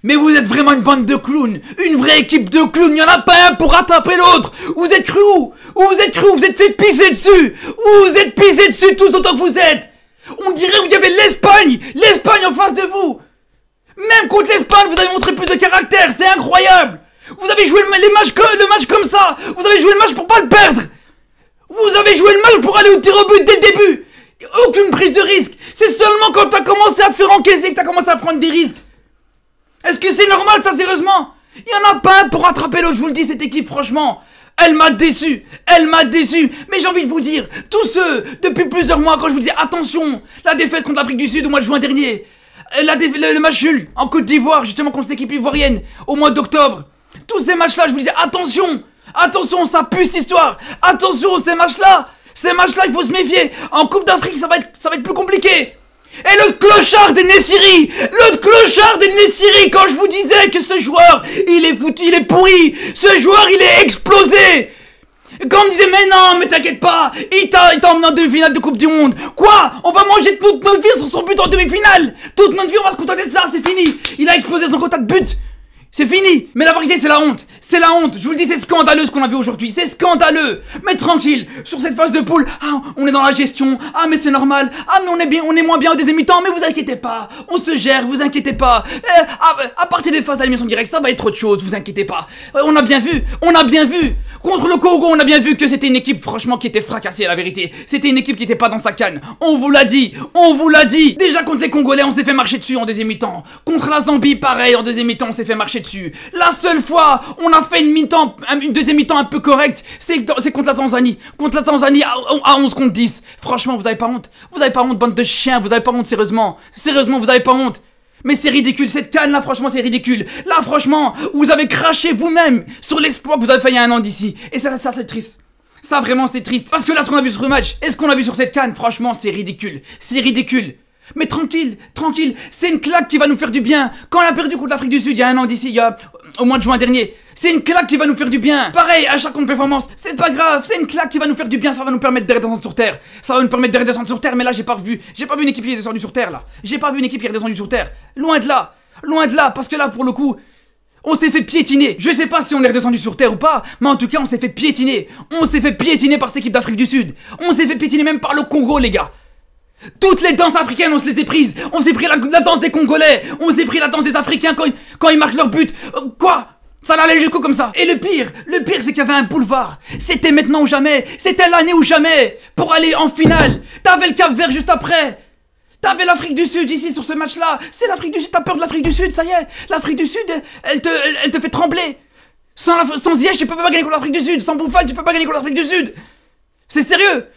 Mais vous êtes vraiment une bande de clowns. Une vraie équipe de clowns. Y'en a pas un pour rattraper l'autre. Vous êtes cru où? Vous êtes cru? Vous êtes fait pisser dessus. Vous êtes pissé dessus tous autant que vous êtes. On dirait que vous y avez l'Espagne. L'Espagne en face de vous. Même contre l'Espagne, vous avez montré plus de caractère. C'est incroyable. Vous avez joué le match comme ça. Vous avez joué le match pour pas le perdre. Vous avez joué le match pour aller au tir au but dès le début. Aucune prise de risque. C'est seulement quand t'as commencé à te faire encaisser que t'as commencé à prendre des risques. Est-ce que c'est normal ça, sérieusement? Il y en a pas un pour rattraper l'autre, je vous le dis, cette équipe, franchement. Elle m'a déçu. Elle m'a déçu. Mais j'ai envie de vous dire, tous ceux, depuis plusieurs mois, quand je vous dis attention, la défaite contre l'Afrique du Sud au mois de juin dernier, le match nul en Côte d'Ivoire, justement contre cette équipe ivoirienne, au mois d'octobre. Tous ces matchs-là, je vous disais attention. Attention, ça pue cette histoire. Attention, ces matchs-là, il faut se méfier. En Coupe d'Afrique, ça va être plus compliqué. Et le clochard des Nessiri, quand je vous disais que ce joueur, il est foutu, il est pourri, ce joueur, il est explosé. Quand on me disait, mais non, mais t'inquiète pas, il t'a emmené en demi-finale de Coupe du Monde. Quoi? On va manger toute notre vie sur son but en demi-finale. Toute notre vie, on va se contenter de ça, c'est fini. Il a explosé son quota de but. C'est fini. Mais la vérité, c'est la honte. C'est la honte. Je vous le dis, c'est scandaleux ce qu'on a vu aujourd'hui. C'est scandaleux. Mais tranquille. Sur cette phase de poule, ah, on est dans la gestion. Ah, mais c'est normal. Ah, mais on est moins bien au deuxième mi-temps. Mais vous inquiétez pas. On se gère, vous inquiétez pas. À partir des phases d'élimination directe, ça va être autre chose. Vous inquiétez pas. On a bien vu. Contre le Congo, on a bien vu que c'était une équipe, franchement, qui était fracassée, la vérité. C'était une équipe qui était pas dans sa canne. On vous l'a dit. Déjà contre les Congolais, on s'est fait marcher dessus en deuxième mi-temps. Contre la Zambie, pareil, en deuxième mi-temps, on s'est fait marcher dessus. La seule fois on a fait une deuxième mi-temps un peu correcte, c'est contre la Tanzanie. Contre la Tanzanie à 11 contre 10. Franchement, vous avez pas honte. Vous avez pas honte, bande de chiens. Vous avez pas honte, sérieusement. Sérieusement, vous avez pas honte. Mais c'est ridicule, cette canne là, franchement, c'est ridicule. Là, franchement, vous avez craché vous-même sur l'exploit que vous avez fait il y a un an d'ici. Et ça c'est triste. Ça, vraiment, c'est triste. Parce que là, ce qu'on a vu sur le match, et ce qu'on a vu sur cette canne, franchement, c'est ridicule. C'est ridicule. Mais tranquille, c'est une claque qui va nous faire du bien. Quand on a perdu contre l'Afrique du Sud il y a un an d'ici, au mois de juin dernier, c'est une claque qui va nous faire du bien. Pareil, à chaque contre-performance, c'est pas grave, c'est une claque qui va nous faire du bien, ça va nous permettre de redescendre sur terre. Mais là j'ai pas vu une équipe qui est descendue sur terre là. J'ai pas vu une équipe qui est redescendue sur terre. Loin de là, parce que là pour le coup, on s'est fait piétiner. Je sais pas si on est redescendu sur terre ou pas, mais en tout cas on s'est fait piétiner. On s'est fait piétiner par cette équipe d'Afrique du Sud. On s'est fait piétiner même par le Congo, les gars. Toutes les danses africaines, on se les a prises. On s'est pris la danse des Congolais. On s'est pris la danse des Africains quand ils marquent leur but. Quoi? Ça allait jusqu'au comme ça. Et le pire, c'est qu'il y avait un boulevard. C'était maintenant ou jamais. C'était l'année ou jamais. Pour aller en finale. T'avais le Cap-Vert juste après. T'avais l'Afrique du Sud ici sur ce match-là. C'est l'Afrique du Sud. T'as peur de l'Afrique du Sud, ça y est. L'Afrique du Sud, elle te fait trembler. Sans Ziyech, tu peux pas gagner contre l'Afrique du Sud. Sans Bouffal, tu peux pas gagner contre l'Afrique du Sud. C'est sérieux,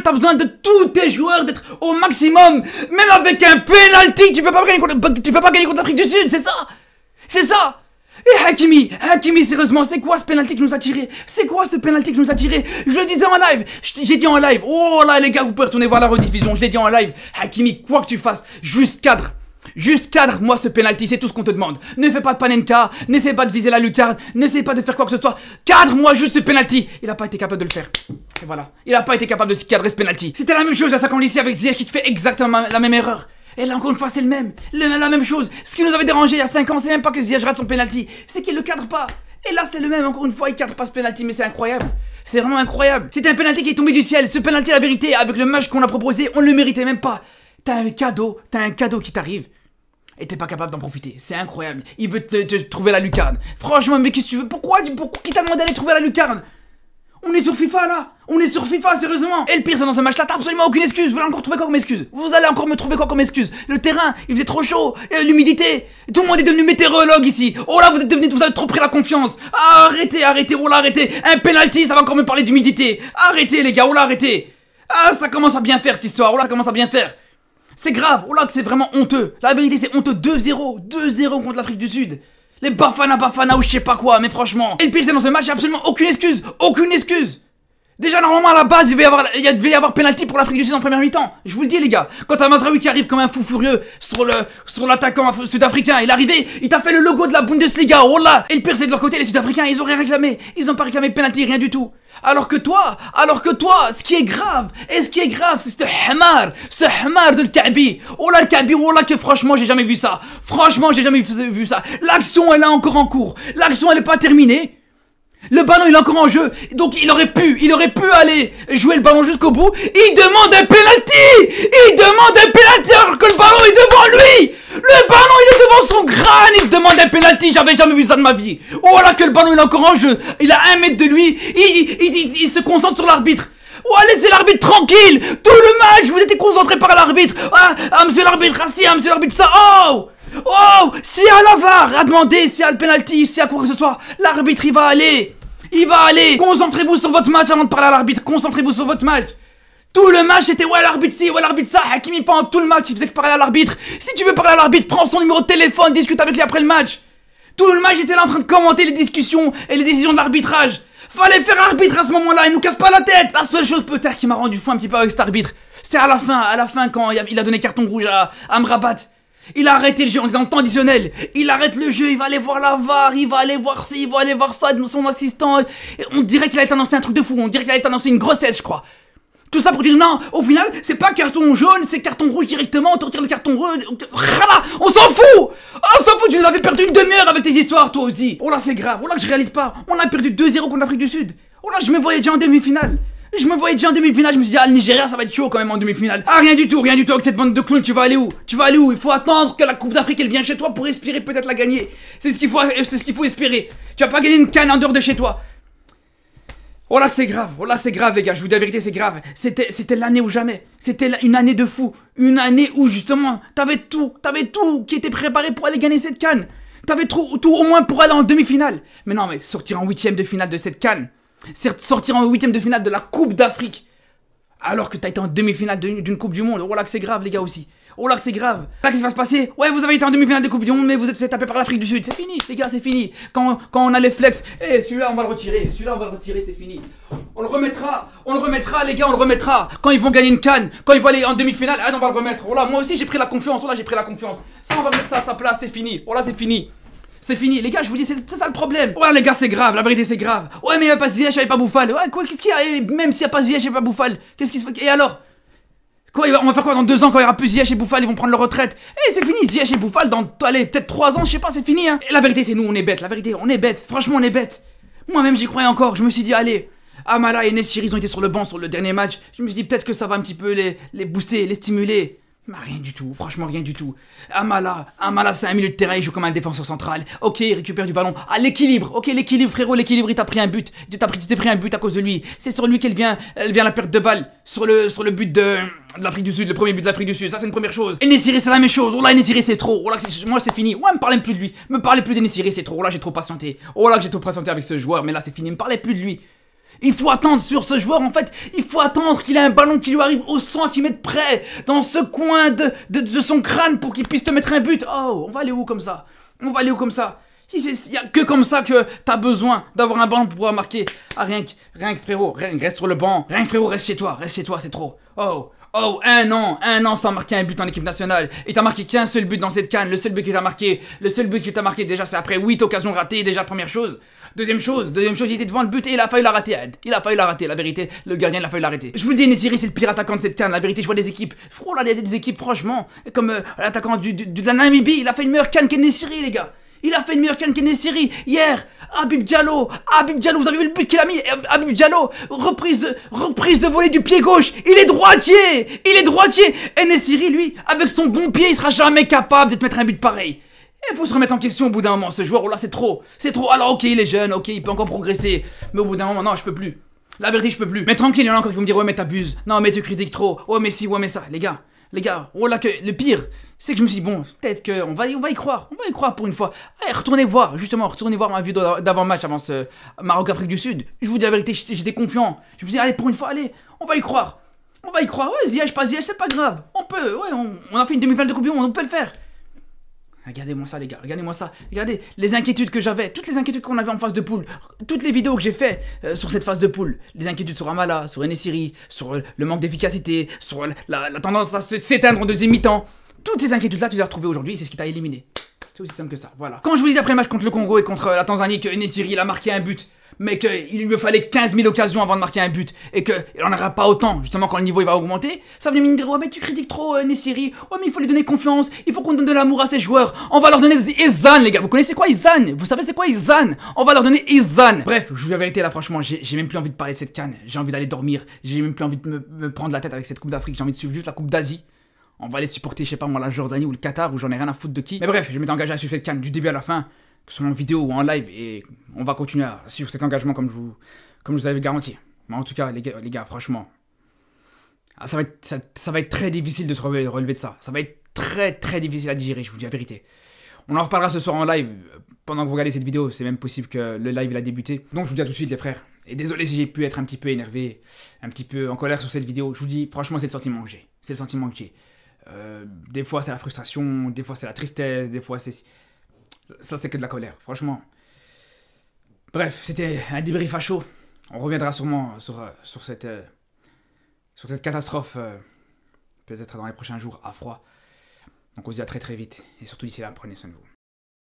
t'as besoin de tous tes joueurs d'être au maximum. Même avec un penalty, tu peux pas gagner contre l'Afrique du Sud, c'est ça. Et Hakimi, sérieusement, c'est quoi ce penalty qui nous a tiré? Je le disais en live, j'ai dit en live. Oh là les gars, vous pouvez retourner voir la rediffusion, je l'ai dit en live. Hakimi, quoi que tu fasses, juste cadre-moi ce penalty, c'est tout ce qu'on te demande. Ne fais pas de panenka, n'essaie pas de viser la lucarne, n'essaie pas de faire quoi que ce soit. Cadre-moi juste ce penalty. Il a pas été capable de le faire. Et voilà, il a pas été capable de cadrer ce penalty. C'était la même chose à 5 ans lycée avec Ziyech qui te fait exactement la même erreur. Et là encore une fois c'est la même chose. Ce qui nous avait dérangé il y a 5 ans, c'est même pas que Ziyech rate son penalty, c'est qu'il le cadre pas. Et là c'est le même, encore une fois il cadre pas ce penalty, mais c'est incroyable. C'est vraiment incroyable. C'était un penalty qui est tombé du ciel. Ce penalty, la vérité, avec le match qu'on a proposé, on le méritait même pas. T'as un cadeau qui t'arrive. Et t'es pas capable d'en profiter, c'est incroyable. Il veut te trouver la lucarne. Franchement, mais qu'est-ce que tu veux? Pourquoi qui t'a demandé d'aller trouver la lucarne? On est sur FIFA là. On est sur FIFA, sérieusement. Et le pire, c'est dans ce match là, t'as absolument aucune excuse. Vous allez encore trouver quoi comme excuse? Vous allez encore me trouver quoi comme excuse? Le terrain, il faisait trop chaud, l'humidité. Tout le monde est devenu météorologue ici. Oh là, vous avez trop pris la confiance. Ah, arrêtez, oh là, arrêtez. Un penalty, ça va encore me parler d'humidité. Arrêtez les gars, oh là, arrêtez. Ah, ça commence à bien faire cette histoire, oh là, ça commence à bien faire. C'est grave, oh là c'est vraiment honteux. La vérité c'est honteux, 2-0 contre l'Afrique du Sud. Les Bafana ou je sais pas quoi, mais franchement. Et le pire c'est dans ce match, il n'y a absolument aucune excuse. Déjà, normalement, à la base, il devait y avoir penalty pour l'Afrique du Sud en première mi-temps. Je vous le dis, les gars. Quand t'as Mazraoui qui arrive comme un fou furieux sur l'attaquant sud-africain, il est arrivé, il t'a fait le logo de la Bundesliga, oh là. Et le pire, c'est de leur côté, les Sud-Africains, ils ont rien réclamé. Ils ont pas réclamé penalty, rien du tout. Alors que toi, ce qui est grave, c'est ce hamar de Kaabi. Oh là, le Kaabi, oh là, que franchement, j'ai jamais vu ça. Franchement, j'ai jamais vu ça. L'action, elle est encore en cours. L'action, elle est pas terminée. Le ballon il est encore en jeu, donc il aurait pu aller jouer le ballon jusqu'au bout. Il demande un penalty alors que le ballon est devant lui. Le ballon il est devant son crâne, il demande un penalty, j'avais jamais vu ça de ma vie. Oh là que le ballon il est encore en jeu, il a 1 mètre de lui, il se concentre sur l'arbitre. Oh laissez l'arbitre tranquille, tout le match vous étiez concentré par l'arbitre. Ah monsieur l'arbitre, monsieur l'arbitre ça, oh, s'il y a la VAR à demander, s'il y a le penalty, s'il y a quoi que ce soit, l'arbitre il va aller. Concentrez-vous sur votre match avant de parler à l'arbitre, concentrez-vous sur votre match. Tout le match c'était ouais l'arbitre ci, ouais l'arbitre ça. Hakimi pendant tout le match il faisait que parler à l'arbitre. Si tu veux parler à l'arbitre, prends son numéro de téléphone, discute avec lui après le match. Tout le match j'étais là en train de commenter les discussions et les décisions de l'arbitrage. Fallait faire arbitre à ce moment-là, il nous casse pas la tête. La seule chose peut-être qui m'a rendu fou un petit peu avec cet arbitre, c'est à la fin quand il a donné carton rouge à Amrabat. Il a arrêté le jeu, on est dans le temps additionnel. Il arrête le jeu, il va aller voir la VAR, il va aller voir ci, il va aller voir ça, son assistant. On dirait qu'il a été annoncé un truc de fou, on dirait qu'il a été annoncé une grossesse, je crois. Tout ça pour dire non, au final, c'est pas carton jaune, c'est carton rouge directement, on te retire le carton rouge. On s'en fout! On s'en fout, tu nous avais perdu une demi-heure avec tes histoires, toi aussi. Oh là, c'est grave, oh là, que je réalise pas. On a perdu 2-0 contre l'Afrique du Sud. Oh là, je me voyais déjà en demi-finale. Je me me suis dit, le Nigeria, ça va être chaud quand même en demi-finale. Ah, rien du tout avec cette bande de clowns, tu vas aller où? Il faut attendre que la Coupe d'Afrique, elle vienne chez toi pour espérer peut-être la gagner. C'est ce qu'il faut espérer. Tu vas pas gagner une canne en dehors de chez toi. Oh là, c'est grave, les gars, je vous dis la vérité, c'est grave. C'était l'année ou jamais. C'était une année de fou. Une année où, justement, t'avais tout qui était préparé pour aller gagner cette canne. T'avais tout au moins pour aller en demi-finale. Mais non, mais sortir en 8ème de finale de cette canne. C'est sortir en 8ème de finale de la Coupe d'Afrique. Alors que t'as été en demi-finale d'une Coupe du Monde. Oh là que c'est grave les gars aussi. Oh là que c'est grave. Là qu'est-ce qui va se passer? Ouais vous avez été en demi-finale de Coupe du Monde mais vous êtes fait taper par l'Afrique du Sud. C'est fini les gars, c'est fini. Quand on a les flex. Celui-là on va le retirer. C'est fini. On le remettra les gars, on le remettra. Quand ils vont gagner une canne, quand ils vont aller en demi-finale, on va le remettre. Oh là moi aussi j'ai pris la confiance. Ça on va mettre ça à sa place, c'est fini. Oh là c'est fini. C'est fini, les gars, je vous dis, c'est ça le problème. Ouais, les gars, c'est grave, la vérité, c'est grave. Ouais, mais il n'y a pas Ziyech, il n'y a pas Bouffal. Ouais, quoi, qu'est-ce qu'il y a? Même s'il n'y a pas Ziyech et pas Bouffal, qu'est-ce qui se fait? Et alors? Quoi, on va faire quoi dans 2 ans quand il n'y aura plus Ziyech et Bouffal, ils vont prendre leur retraite? C'est fini, Ziyech et Bouffal, allez, peut-être 3 ans, je sais pas, c'est fini, hein. Et la vérité, c'est nous, on est bêtes, la vérité, on est bêtes. Franchement, on est bêtes. Moi-même, j'y croyais encore, je me suis dit, allez. Amala et Nessiri, ils ont été sur le banc sur le dernier match. Je me suis dit, peut-être que ça va un petit peu les booster, les stimuler. Mais rien du tout, franchement rien du tout. Amala c'est un milieu de terrain, il joue comme un défenseur central. Ok, il récupère du ballon. Ah l'équilibre, frérot, l'équilibre, il t'a pris un but. Tu t'es pris un but à cause de lui. C'est sur lui qu'elle vient la perte de balle. Sur le but de l'Afrique du Sud, le premier but de l'Afrique du Sud, ça c'est une première chose. Et Nessiri c'est la même chose, oh là Nessiri c'est trop, oh là moi c'est fini. Ouais, me parlez plus de lui, me parlez plus de Nessiri, c'est trop, oh là j'ai trop patienté. Oh là j'ai trop patienté avec ce joueur, mais là c'est fini, me parlez plus de lui. Il faut attendre sur ce joueur, en fait, il faut attendre qu'il ait un ballon qui lui arrive au centimètre près, dans ce coin de son crâne pour qu'il puisse te mettre un but. Oh, on va aller où comme ça? Il y a que comme ça que t'as besoin d'avoir un ballon pour pouvoir marquer. Ah, rien que frérot, reste sur le banc. Rien que frérot, reste chez toi, c'est trop. Oh, un an sans marquer un but en équipe nationale. Et t'as marqué qu'un seul but dans cette canne. Le seul but que t'as marqué déjà, c'est après 8 occasions ratées, déjà première chose. Deuxième chose, il était devant le but et il a failli l'arrêter. La vérité, le gardien il a failli l'arrêter. Je vous le dis, Nessiri c'est le pire attaquant de cette canne. La vérité, je vois des équipes. Frérot, là il y a des équipes franchement, comme l'attaquant de la Namibie, il a fait une meilleure canne que Nessiri les gars. Il a fait une meilleure canne que Nessiri. Hier, Habib Diallo, vous avez vu le but qu'il a mis? Habib Diallo, reprise de volée du pied gauche. Il est droitier. Et Nessiri, lui, avec son bon pied, il sera jamais capable de te mettre un but pareil. Il faut se remettre en question au bout d'un moment, ce joueur, oh là c'est trop. Alors ok, il est jeune, ok, il peut encore progresser. Mais au bout d'un moment, non, je peux plus. La vérité, je peux plus. Mais tranquille, il y en a encore qui vont me dire, ouais mais t'abuses. Non mais tu critiques trop. Ouais mais si, ouais mais ça. Les gars, oh là que le pire, c'est que je me suis dit, bon, peut-être qu'on va y croire. On va y croire pour une fois. Allez, retournez voir ma vidéo d'avant-match avant ce Maroc-Afrique du Sud. Je vous dis la vérité, j'étais confiant. Je me suis dit, allez, pour une fois, allez, on va y croire. Ouais, Ziyech, pas Ziyech, c'est pas grave. On peut, ouais, on a fait une demi-finale de Coupe du Monde, on peut le faire. Regardez-moi ça les gars, regardez-moi ça. Regardez les inquiétudes que j'avais, toutes les inquiétudes qu'on avait en phase de poule, toutes les vidéos que j'ai fait sur cette phase de poule. Les inquiétudes sur Amala, sur Enesiri, sur le manque d'efficacité, sur la tendance à s'éteindre en deuxième mi-temps. Toutes ces inquiétudes là tu les as retrouvées aujourd'hui, c'est ce qui t'a éliminé. C'est aussi simple que ça, voilà. Quand je vous dis après match contre le Congo et contre la Tanzanie que Enesiri il a marqué un but, mais qu'il lui fallait 15 000 occasions avant de marquer un but, et qu'il n'en aura pas autant, justement quand le niveau il va augmenter, ça venait me dire, ouais mais tu critiques trop Nesiri, ouais mais il faut lui donner confiance, il faut qu'on donne de l'amour à ses joueurs, on va leur donner des Izan les gars, vous connaissez quoi Izan? Vous savez c'est quoi Izan? On va leur donner Izan. Bref, je vous dis la vérité là franchement, j'ai même plus envie de parler de cette CAN, j'ai envie d'aller dormir, j'ai même plus envie de me prendre la tête avec cette Coupe d'Afrique, j'ai envie de suivre juste la Coupe d'Asie. On va aller supporter, je sais pas moi, la Jordanie ou le Qatar, où j'en ai rien à foutre de qui. Mais bref, je m'étais engagé à suivre cette CAN du début à la fin, que ce soit en vidéo ou en live, et on va continuer à suivre cet engagement comme je vous avais garanti. Mais en tout cas, les gars franchement, ça va être très difficile de se relever de ça. Ça va être très difficile à digérer, je vous dis la vérité. On en reparlera ce soir en live, pendant que vous regardez cette vidéo, c'est même possible que le live il a débuté. Donc je vous dis à tout de suite les frères, et désolé si j'ai pu être un petit peu énervé, un petit peu en colère sur cette vidéo. Je vous dis, franchement c'est le sentiment que j'ai. C'est le sentiment que j'ai. Des fois c'est la frustration, des fois c'est la tristesse, des fois c'est... Ça c'est que de la colère, franchement. Bref, c'était un débrief à chaud. On reviendra sûrement sur cette catastrophe, peut-être dans les prochains jours à froid. Donc on se dit à très vite, et surtout d'ici là, prenez soin de vous.